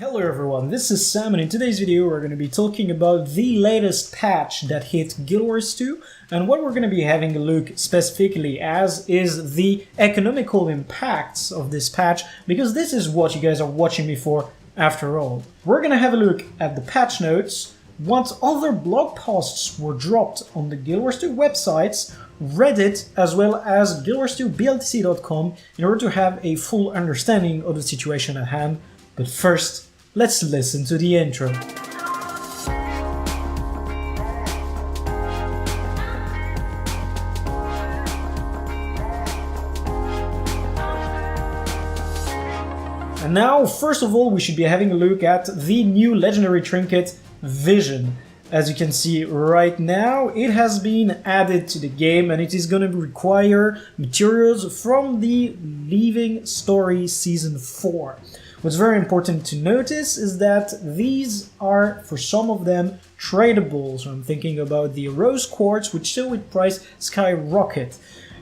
Hello everyone, this is Sam, and in today's video we're going to be talking about the latest patch that hit Guild Wars 2, and what we're going to be having a look specifically as is the economical impacts of this patch, because this is what you guys are watching me for after all. We're going to have a look at the patch notes, what other blog posts were dropped on the Guild Wars 2 websites, Reddit, as well as guildwars2bltc.com in order to have a full understanding of the situation at hand. But first, let's listen to the intro. And now, first of all, we should be having a look at the new legendary trinket, Vision. As you can see right now, it has been added to the game and it is going to require materials from the Leaving Story Season 4. What's very important to notice is that these are, for some of them, tradable. So I'm thinking about the Rose Quartz, which still with price skyrocket.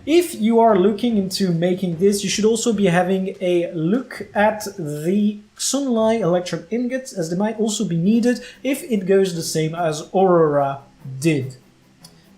If you are looking into making this, you should also be having a look at the Sunlight Electrum ingots, as they might also be needed if it goes the same as Aurora did.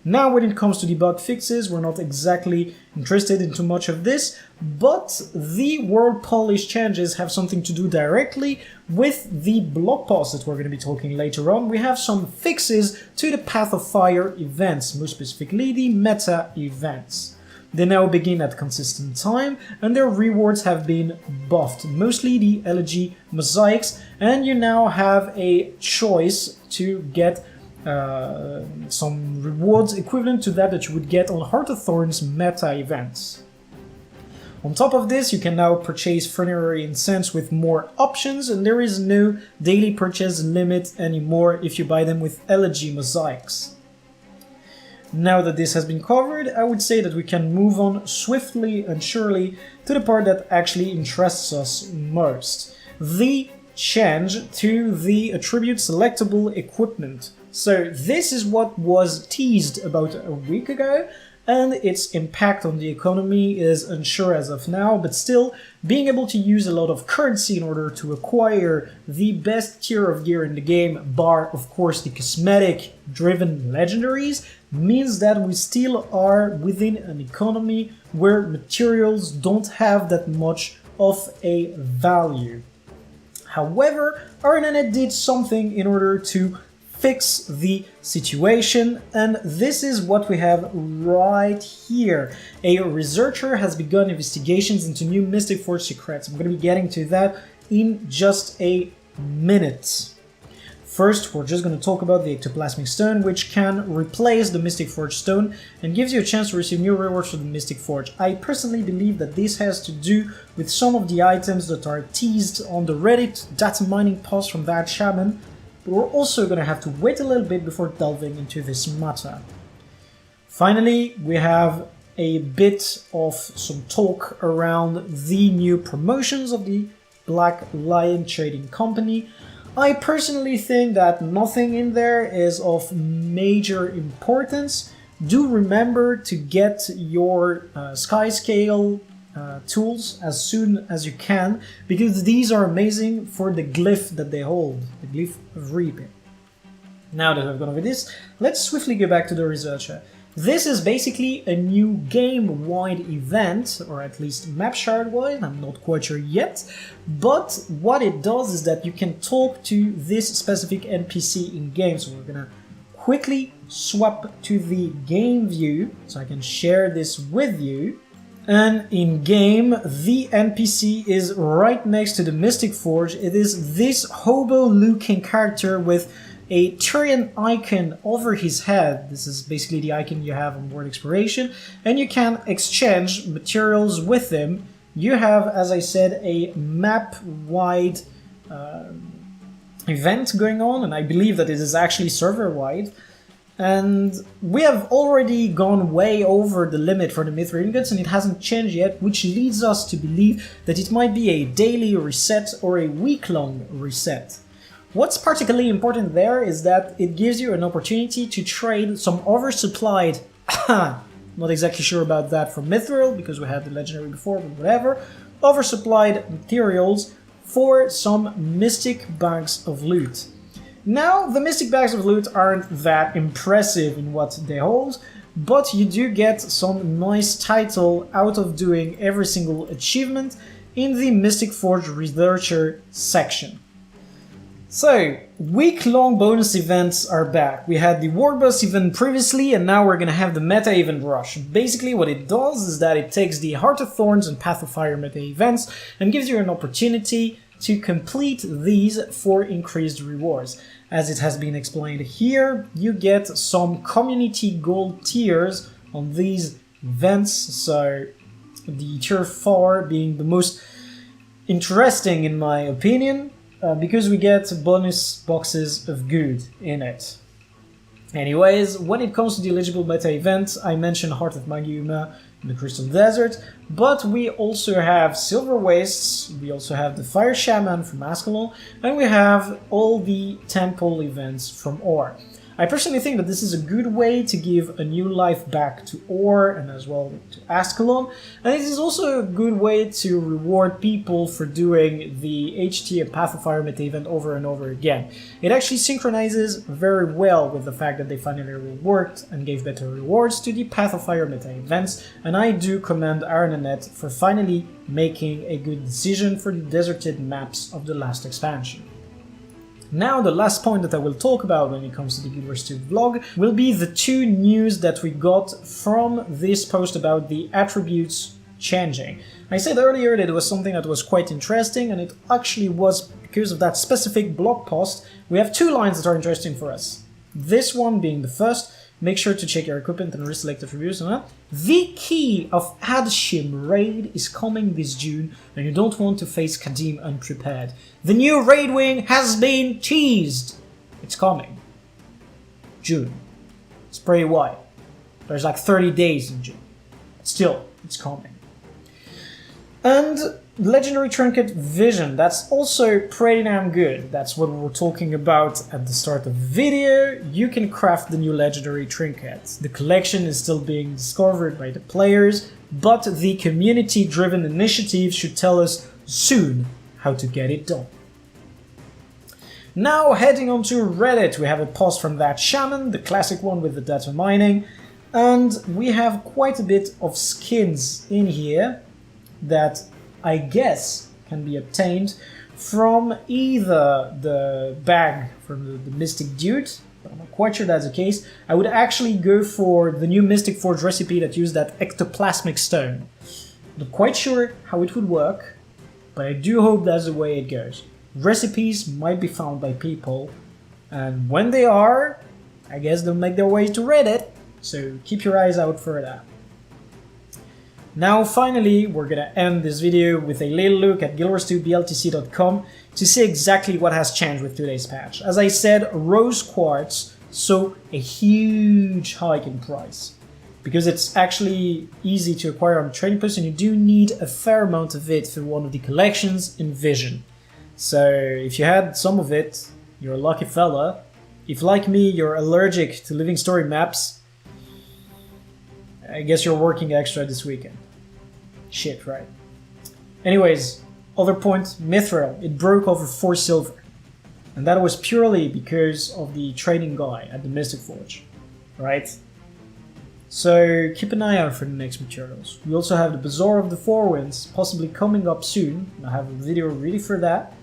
Now, when it comes to the bug fixes, we're not exactly interested in too much of this, but the World Polish changes have something to do directly with the blog post that we're going to be talking later on. We have some fixes to the Path of Fire events, more specifically the meta events. They now begin at consistent time, and their rewards have been buffed, mostly the Elegy Mosaics, and you now have a choice to get some rewards equivalent to that you would get on Heart of Thorns meta events. On top of this, you can now purchase Funerary Incense with more options, and there is no daily purchase limit anymore if you buy them with Elegy Mosaics. Now that this has been covered, I would say that we can move on swiftly and surely to the part that actually interests us most. The change to the attribute selectable equipment. So this is what was teased about a week ago, and its impact on the economy is unsure as of now, but still, being able to use a lot of currency in order to acquire the best tier of gear in the game, bar of course the cosmetic-driven legendaries, means that we still are within an economy where materials don't have that much of a value. However, Arnanet did something in order to fix the situation, and this is what we have right here. A researcher has begun investigations into new Mystic Forge secrets. I'm going to be getting to that in just a minute. First, we're just going to talk about the Ectoplasmic Stone, which can replace the Mystic Forge Stone and gives you a chance to receive new rewards for the Mystic Forge. I personally believe that this has to do with some of the items that are teased on the Reddit data mining post from that shaman, but we're also going to have to wait a little bit before delving into this matter. Finally, we have a bit of some talk around the new promotions of the Black Lion Trading Company. I personally think that nothing in there is of major importance. Do remember to get your Skyscale tools as soon as you can, because these are amazing for the glyph that they hold, the glyph of reaping. Now that I've gone over this, let's swiftly go back to the researcher. This is basically a new game-wide event, or at least map shard-wide, I'm not quite sure yet, but what it does is that you can talk to this specific NPC in-game. So we're gonna quickly swap to the game view, so I can share this with you. And in-game, the NPC is right next to the Mystic Forge. It is this hobo-looking character with a Tyrian icon over his head. This is basically the icon you have on World Exploration, and you can exchange materials with him. You have, as I said, a map-wide event going on, and I believe that it is actually server-wide. And we have already gone way over the limit for the Mithril ingots, and it hasn't changed yet, which leads us to believe that it might be a daily reset or a week-long reset. What's particularly important there is that it gives you an opportunity to trade some oversupplied, not exactly sure about that for Mithril, because we had the legendary before, but whatever, oversupplied materials for some Mystic Bags of Loot. Now, the Mystic Bags of Loot aren't that impressive in what they hold, but you do get some nice title out of doing every single achievement in the Mystic Forge Researcher section. So, week-long bonus events are back. We had the Warboss event previously, and now we're gonna have the Meta Event Rush. Basically what it does is that it takes the Heart of Thorns and Path of Fire meta events and gives you an opportunity to complete these for increased rewards. As it has been explained here, you get some community gold tiers on these events, so the tier 4 being the most interesting in my opinion, because we get bonus boxes of good in it. Anyways, when it comes to the eligible meta events, I mentioned Heart of Magyuma in the Crystal Desert, but we also have Silver Wastes, we also have the Fire Shaman from Ascalon, and we have all the temple events from Or. I personally think that this is a good way to give a new life back to Or and as well to Ascalon, and it is also a good way to reward people for doing the HT and Path of Fire meta event over and over again. It actually synchronizes very well with the fact that they finally reworked and gave better rewards to the Path of Fire meta events, and I do commend Iron and Net for finally making a good decision for the deserted maps of the last expansion. Now, the last point that I will talk about when it comes to the Guild Wars 2 vlog will be the 2 news that we got from this post about the attributes changing. I said earlier that it was something that was quite interesting, and it actually was because of that specific blog post. We have 2 lines that are interesting for us. This one being the first: make sure to check your equipment and reselect attributes. The key of Adshim raid is coming this June, and you don't want to face Kadim unprepared. The new raid wing has been teased. It's coming. June. It's pretty wide. There's like 30 days in June. Still, it's coming. And Legendary Trinket Vision, that's also pretty damn good. That's what we were talking about at the start of the video. You can craft the new Legendary Trinkets. The collection is still being discovered by the players, but the community-driven initiative should tell us soon how to get it done. Now, heading on to Reddit, we have a post from That Shaman, the classic one with the data mining, and we have quite a bit of skins in here that I guess can be obtained from either the bag from the Mystic Dude, but I'm not quite sure that's the case. I would actually go for the new Mystic Forge recipe that used that ectoplasmic stone. Not quite sure how it would work, but I do hope that's the way it goes. Recipes might be found by people, and when they are, I guess they'll make their way to Reddit, so keep your eyes out for that. Now finally, we're gonna end this video with a little look at guildwars2bltc.com to see exactly what has changed with today's patch. As I said, Rose Quartz saw a huge hike in price, because it's actually easy to acquire on the trading post, and you do need a fair amount of it for one of the collections in Vision. So if you had some of it, you're a lucky fella. If, like me, you're allergic to living story maps, I guess you're working extra this weekend. Shit, right? Anyways, other point, Mithril. It broke over 4 silver. And that was purely because of the trading guy at the Mystic Forge. Right? So keep an eye out for the next materials. We also have the Bazaar of the Four Winds possibly coming up soon. I have a video ready for that.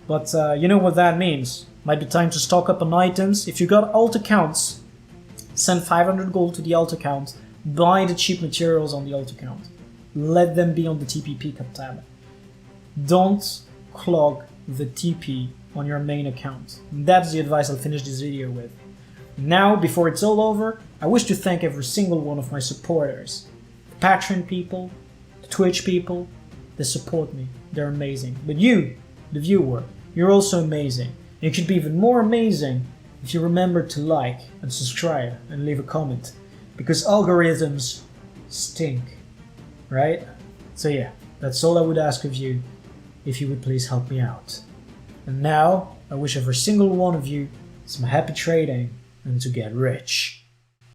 But you know what that means. Might be time to stock up on items. If you got alt accounts, send 500 gold to the alt account. Buy the cheap materials on the alt account. Let them be on the TP pickup tab. Don't clog the TP on your main account. That's the advice I'll finish this video with. Now, before it's all over, I wish to thank every single one of my supporters. The Patreon people, the Twitch people, they support me. They're amazing. But you, the viewer, you're also amazing. And it could be even more amazing if you remember to like and subscribe and leave a comment. Because algorithms stink, right? So yeah, that's all I would ask of you, if you would please help me out. And now, I wish every single one of you some happy trading and to get rich.